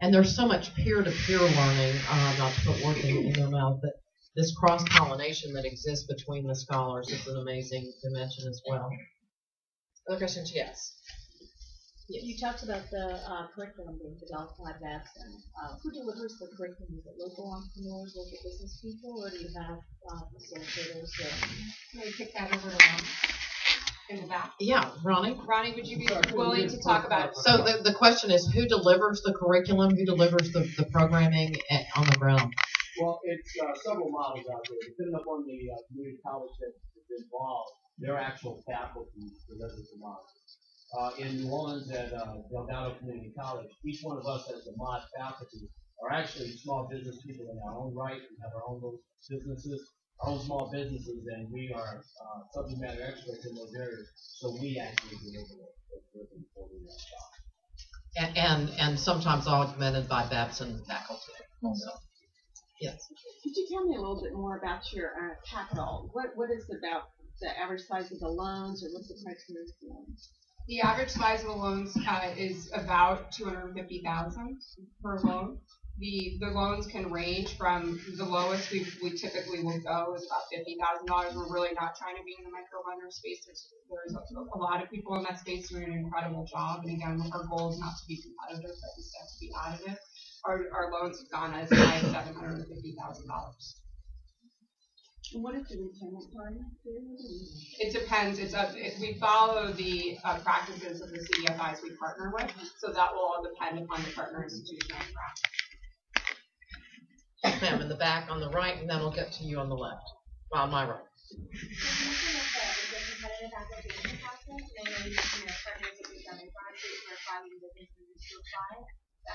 And there's so much peer-to-peer learning, not to put words in their mouth, but this cross-pollination that exists between the scholars is an amazing dimension as well. Other questions? Yes. You talked about the curriculum being developed by Babson. Who delivers the curriculum? Is it local entrepreneurs, local business people, or do you have facilitators? Can we kick that over to Ron in the back? Yeah, Ronnie. Ronnie, would you be willing to talk about? So the question is, who delivers the curriculum? Who delivers the programming on the ground? Well, it's several models out there. Depending upon the community college that's involved, their actual faculty delivers the model. In New Orleans at Delgado Community College, each one of us as the mod faculty are actually small business people in our own right. We have our own little businesses, our own small businesses, and we are subject matter experts in those areas. So we actually deliver the curriculum for the And sometimes augmented by Babson faculty also. Yes. Could you tell me a little bit more about your capital? What is it about the average size of the loans, or what's the criteria for loans? The average size of the loans is about $250,000 per loan. The loans can range from the lowest we typically will go is about $50,000. We're really not trying to be in the micro lender space. There's a lot of people in that space doing an incredible job. And again, our goal is not to be competitive, but instead to be additive. Our loans have gone as high as $750,000. What is the repayment time period? It depends. We follow the practices of the CDFIs we partner with, so that will all depend upon the partner institution on the ground. Yes, ma'am, in the back on the right, and then we'll get to you on the left. Well, on my right.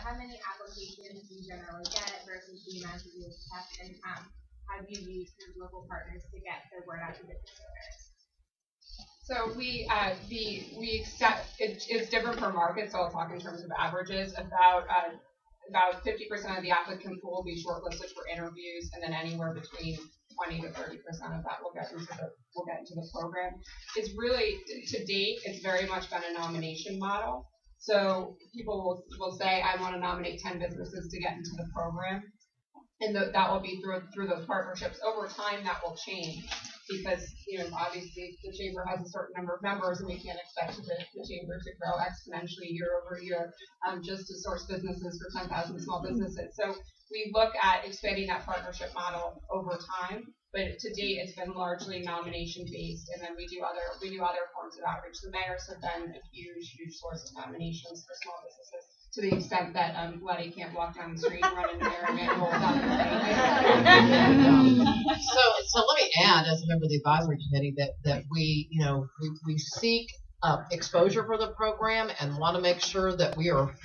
How many applications do you generally get versus the amount of you test, and have you used your local partners to get the word out to business owners? So we accept it's different per market. So I'll talk in terms of averages. About 50% of the applicant pool will be shortlisted for interviews, and then anywhere between 20 to 30% of that will get into the program. It's really, to date, it's very much been a nomination model. So people will say, I want to nominate 10 businesses to get into the program. And that will be through those partnerships. Over time, that will change because, obviously the chamber has a certain number of members, and we can't expect the chamber to grow exponentially year over year just to source businesses for 10,000 small businesses. So we look at expanding that partnership model over time, but to date, it's been largely nomination based, and then we do other forms of outreach. The mayors have been a huge source of nominations for small businesses, to the extent that Letty can't walk down the street and run in there and get rolled up. So let me add, as a member of the advisory committee, that we seek exposure for the program and want to make sure that we are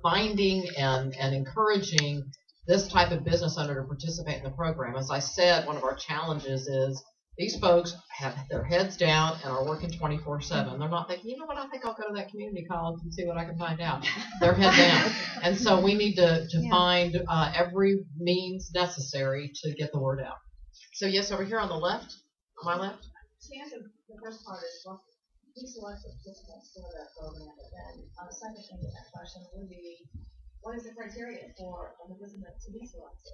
finding and encouraging this type of business owner to participate in the program. As I said, one of our challenges is these folks have their heads down and are working 24/7. They're not thinking, I think I'll go to that community college and see what I can find out. They're head down. And so we need to find every means necessary to get the word out. So yes, over here on the left, on my left. To answer the first part is, we select the participants for that program, but then the second thing to that question would be, what is the criteria for a participant to be selected?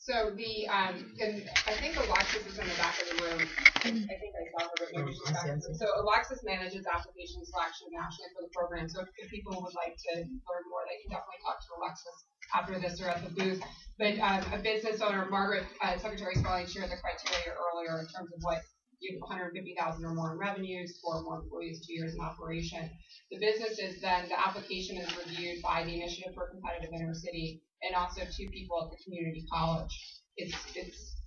So and I think Alexis is in the back of the room. I think I saw her, but maybe she's back. So Alexis manages application selection nationally for the program. So if people would like to learn more, they can definitely talk to Alexis after this or at the booth. But a business owner, Margaret, Secretary Spalding shared the criteria earlier in terms of what you have 150,000 or more in revenues, 4 or more employees, 2 years in operation. The businesses then, the application is reviewed by the Initiative for Competitive Intercity and also 2 people at the community college. It's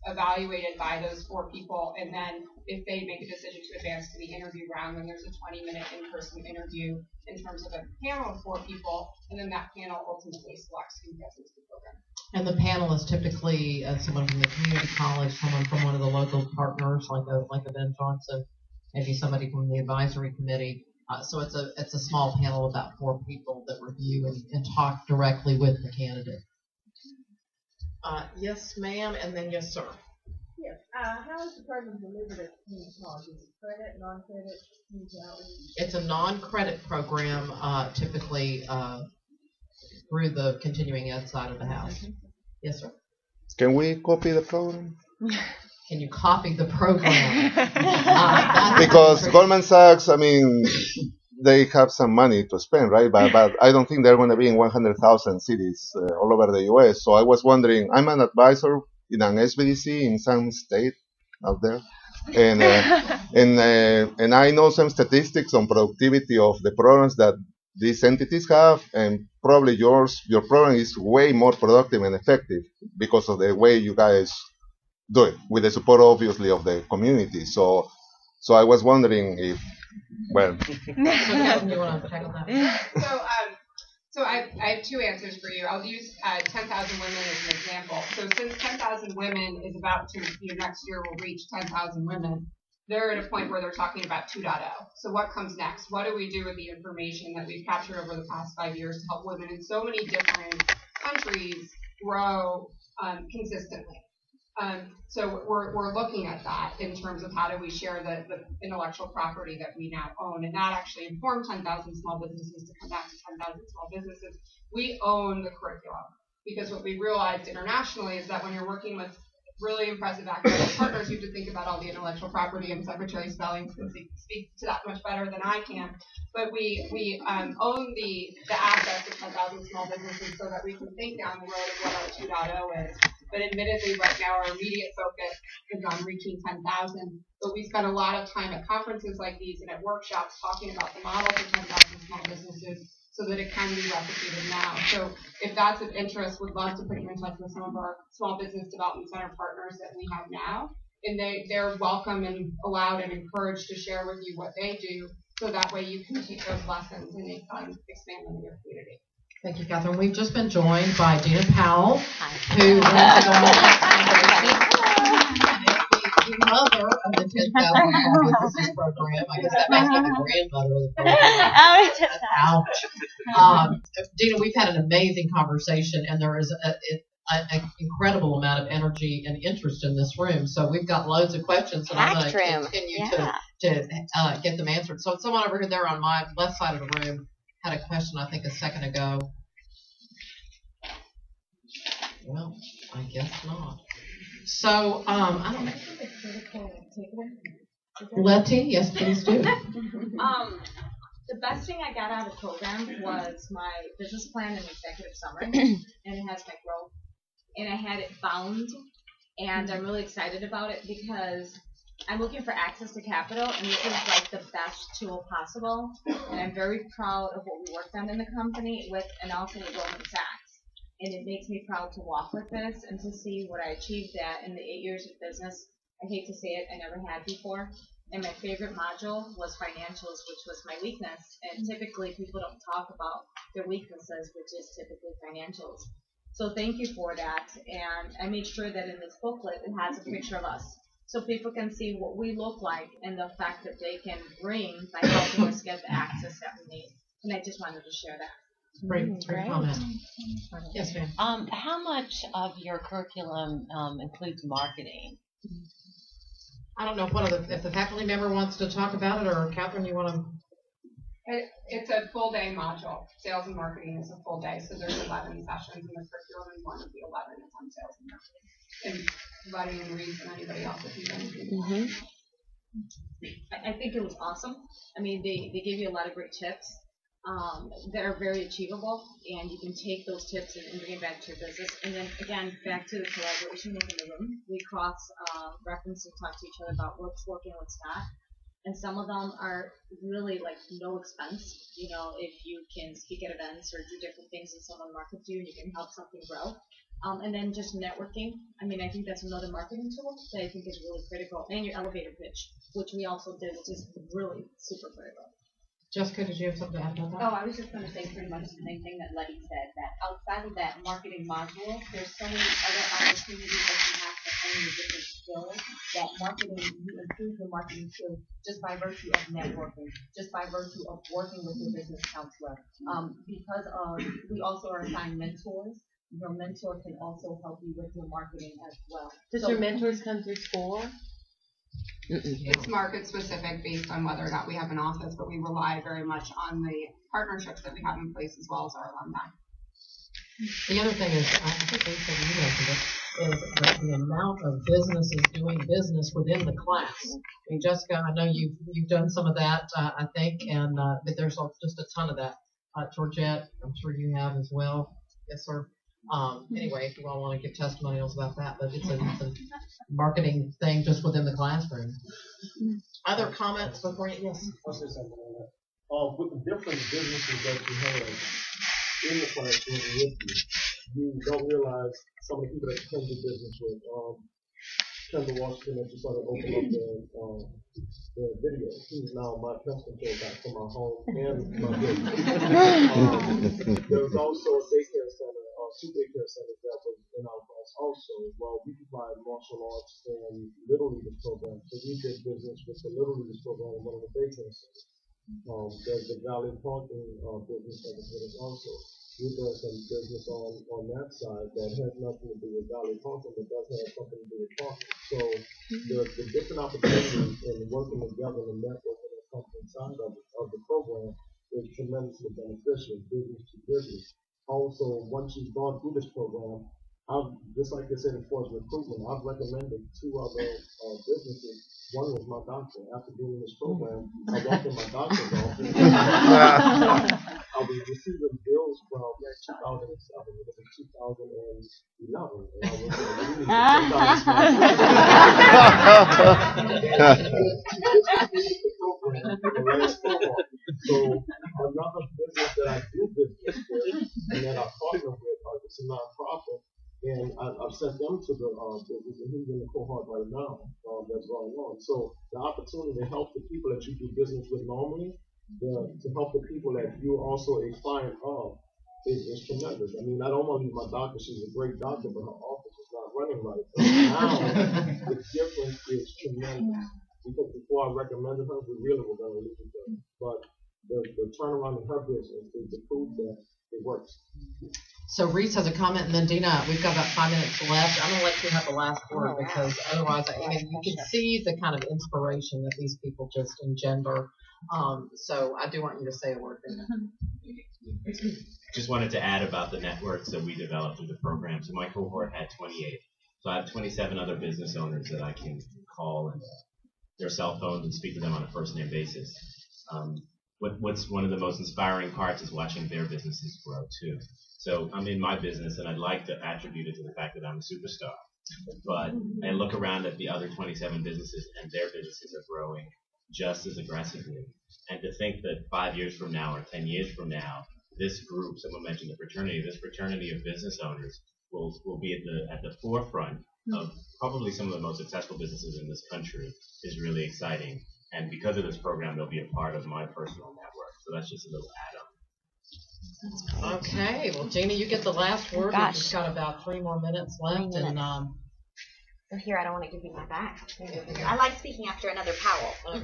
evaluated by those 4 people, and then if they make a decision to advance to the interview round, then there's a 20-minute in-person interview in terms of a panel of 4 people, and then that panel ultimately selects who gets into the program. And the panel is typically someone from the community college, someone from one of the local partners, like a Ben Johnson, maybe somebody from the advisory committee. So it's a small panel of about 4 people that review and talk directly with the candidate. Yes, ma'am, and then yes, sir. Yes. How is the program delivered at community college? Is it credit, non-credit, community outreach? It's a non-credit program, typically through the continuing ed side of the house. Yes, sir. Can we copy the program? Can you copy the program? Because Goldman Sachs, I mean, they have some money to spend, right? But I don't think they're going to be in 100,000 cities all over the U.S. So I was wondering, I'm an advisor in an SBDC in some state out there, and I know some statistics on productivity of the programs that these entities have, and probably your program is way more productive and effective because of the way you guys do it, with the support obviously of the community. So I was wondering if, well. So I have 2 answers for you. I'll use 10,000 women as an example. So since 10,000 women is about to, next year will reach 10,000 women, they're at a point where they're talking about 2.0. So what comes next? What do we do with the information that we've captured over the past 5 years to help women in so many different countries grow consistently? So we're looking at that in terms of how do we share the intellectual property that we now own, and that actually informed 10,000 small businesses to come back to 10,000 small businesses. We own the curriculum, because what we realized internationally is that when you're working with really impressive academic partners, you have to think about all the intellectual property, and Secretary Spellings can speak to that much better than I can. But we own the assets of 10,000 small businesses so that we can think down the road of what our 2.0 is. But admittedly, right now, our immediate focus is on reaching 10,000. But we spend a lot of time at conferences like these and at workshops talking about the model for 10,000 small businesses so that it can be replicated now. So if that's of interest, we'd love to put you in touch with some of our small business development center partners that we have now. And they're welcome and allowed and encouraged to share with you what they do, so that way you can take those lessons and expand them in your community. Thank you, Catherine. We've just been joined by Dina Powell, who runs the mother of the 10,000 Small Businesses program. I guess that makes me the grandmother of the program. Ouch. Dina, we've had an amazing conversation, and there is an incredible amount of energy and interest in this room. So we've got loads of questions, and I'm going to continue to get them answered. So someone over there on my left side of the room had a question, I think, a second ago. Well, I guess not. So, I don't know. Letty, yes, please do. The best thing I got out of the program was my business plan and executive summary, and it has my growth, and I had it bound, and I'm really excited about it because I'm looking for access to capital, and this is like the best tool possible, and I'm very proud of what we worked on in the company with, and also with Goldman Sachs, and it makes me proud to walk with this and to see what I achieved at in the 8 years of business. I hate to say it, I never had before, and my favorite module was financials, which was my weakness, and typically people don't talk about their weaknesses, which is typically financials. So thank you for that, and I made sure that in this booklet it has a picture of us, so people can see what we look like and the fact that they can bring by helping us get the access that we need. And I just wanted to share that. Great comment. Yes, ma'am. How much of your curriculum includes marketing? I don't know if the faculty member wants to talk about it, or Catherine, you want to? It's a full day module. Sales and marketing is a full day, so there's 11 sessions in the curriculum, and one of the 11 is on sales and marketing. And providing and Reese and anybody else if you want to. I think it was awesome. I mean, they gave you a lot of great tips that are very achievable, and you can take those tips and bring it back to your business. And then again, back to the collaboration within the room. We cross reference and talk to each other about what's working, what's not. And some of them are really like no expense. You know, if you can speak at events or do different things and someone markets you and you can help something grow. And then just networking. I mean, I think that's another marketing tool that I think is really critical. And your elevator pitch, which we also did, which is really super critical. Jessica, did you have something to add about that? Oh, I was just going to say pretty much the same thing that Letty said, that outside of that marketing module, there's so many other opportunities that you have to hone your different skills, that marketing, you improve your marketing skills just by virtue of networking, just by virtue of working with your business counselor. Because we also are assigned mentors. Your mentor can also help you with your marketing as well. Does your mentors come through SCORE? It's market specific based on whether or not we have an office, but we rely very much on the partnerships that we have in place as well as our alumni. The other thing is, I think Lisa, you mentioned it, is that the amount of businesses doing business within the class. I mean, Jessica, I know you've done some of that, I think, and but there's just a ton of that. Georgette, I'm sure you have as well. Yes, sir. Anyway, if you all want to give testimonials about that, but it's a marketing thing just within the classroom. Other comments before you? Yes. I'll say something on that. With the different businesses that you have in the classroom with you don't realize some of the people that you come to business with. Kendall Washington that you saw that opened up the video. He's now my pest control guy for my home and my business. There was also a daycare center, two daycare centers that was in our class also. Well, we provide martial arts and Little Leaguers programs. So we did business with the Little Leaguers program in one of the daycare centers. There's the Valley Parking business that was with us also. We did some business on that side that has nothing to do with Valley Parking, but does have something to do with parking. So the different opportunities in working together and networking and company side of the program is tremendously beneficial, business to business. Also, once you've gone through this program, just like I said as far as recruitment, I've recommended two other businesses. One was my doctor. After doing this program, I walked in my doctor's office. I was receiving bills from 2007, it was in 2011. And I was So another business that I do business with and that I partner with, it's a nonprofit. And I've sent them to the business, and he's in the cohort right now that's going on. So the opportunity to help the people that you do business with normally, to help the people that you're also a client of, is tremendous. I mean, I don't want to leave my doctor. She's a great doctor, but her office is not running right. So now the difference is tremendous. Because before I recommended her, we really were going to leave each other. But the turnaround in her business is the proof that it works. So Reese has a comment, and then Dina, we've got about 5 minutes left. I'm going to let you have the last word because otherwise, I mean, you can see the kind of inspiration that these people just engender. So I do want you to say a word, Dina. Just wanted to add about the networks that we developed through the program. So my cohort had 28. So I have 27 other business owners that I can call and their cell phones and speak to them on a first name basis. What's one of the most inspiring parts is watching their businesses grow too. So I'm in my business, and I'd like to attribute it to the fact that I'm a superstar. But I look around at the other 27 businesses, and their businesses are growing just as aggressively. And to think that 5 years from now or 10 years from now, this group, someone mentioned the fraternity, this fraternity of business owners will be at the forefront of probably some of the most successful businesses in this country is really exciting. And because of this program, they'll be a part of my personal network. So that's just a little add-on. Okay, well, Gina, you get the last word. We've just got about 3 more minutes left, and So here, I don't want to give you my back. I like speaking after another Powell. Well,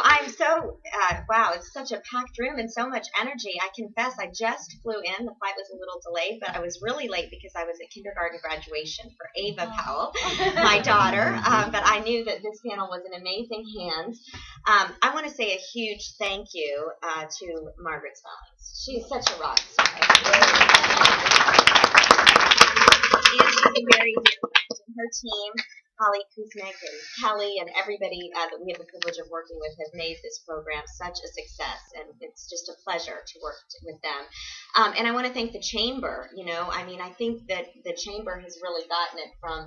I'm so, wow, it's such a packed room and so much energy. I confess, I just flew in. The flight was a little delayed, but I was really late because I was at kindergarten graduation for Ava Powell, my daughter. But I knew that this panel was in amazing hands. I want to say a huge thank you to Margaret Spellings. She's such a rock star. And she's a very dear friend. And her team, Holly Kuznick and Kelly and everybody that we have the privilege of working with has made this program such a success, and it's just a pleasure to work with them. And I want to thank the Chamber. You know, I mean, I think that the Chamber has really gotten it from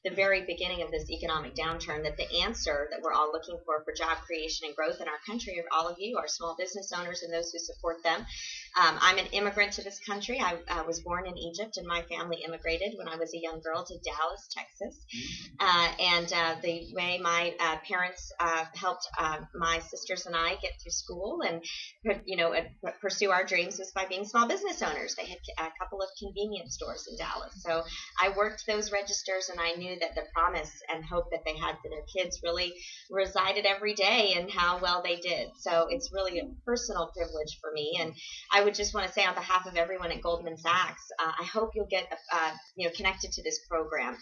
the very beginning of this economic downturn, that the answer that we're all looking for job creation and growth in our country are all of you, our small business owners and those who support them. I'm an immigrant to this country. I was born in Egypt, and my family immigrated when I was a young girl to Dallas, Texas. and the way my parents helped my sisters and I get through school and pursue our dreams was by being small business owners. They had a couple of convenience stores in Dallas, so I worked those registers, and I knew that the promise and hope that they had for their kids really resided every day in how well they did. So it's really a personal privilege for me, and I would just want to say on behalf of everyone at Goldman Sachs, I hope you'll get connected to this program.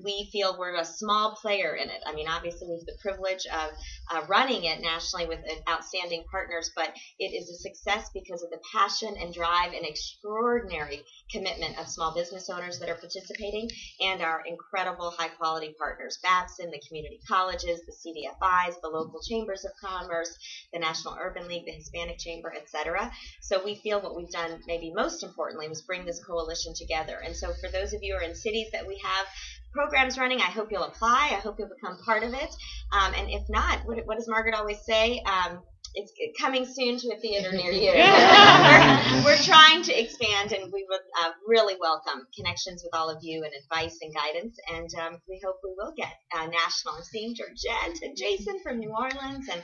We feel we're a small player in it. I mean, obviously we have the privilege of running it nationally with outstanding partners, but it is a success because of the passion and drive and extraordinary commitment of small business owners that are participating and our incredible high quality partners, Babson, the community colleges, the CDFIs, the local chambers of commerce, the National Urban League, the Hispanic Chamber, etc. So we feel what we've done maybe most importantly was bring this coalition together. And so for those of you who are in cities that we have programs running, I hope you'll apply. I hope you'll become part of it. And if not, what does Margaret always say? It's coming soon to a theater near you. We're trying to expand, and we would really welcome connections with all of you and advice and guidance. And we hope we will get national. I'm seeing Georgette and Jason from New Orleans, and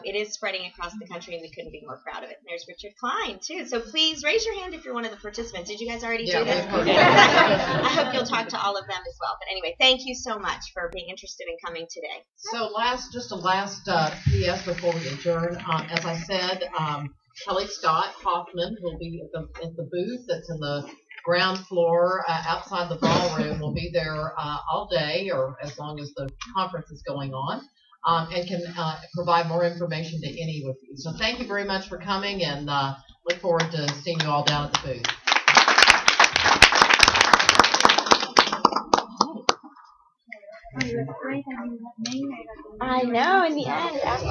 it is spreading across the country, and we couldn't be more proud of it. And there's Richard Klein too. So please raise your hand if you're one of the participants. Did you guys already do this? I hope you'll talk to all of them as well. But anyway, thank you so much for being interested in coming today. So just a last PS before we adjourn. As I said, Kelly Scott Hoffman will be at the booth that's in the ground floor outside the ballroom. Will be there all day or as long as the conference is going on, and can provide more information to any of you. So thank you very much for coming, and look forward to seeing you all down at the booth. I know, in the end, after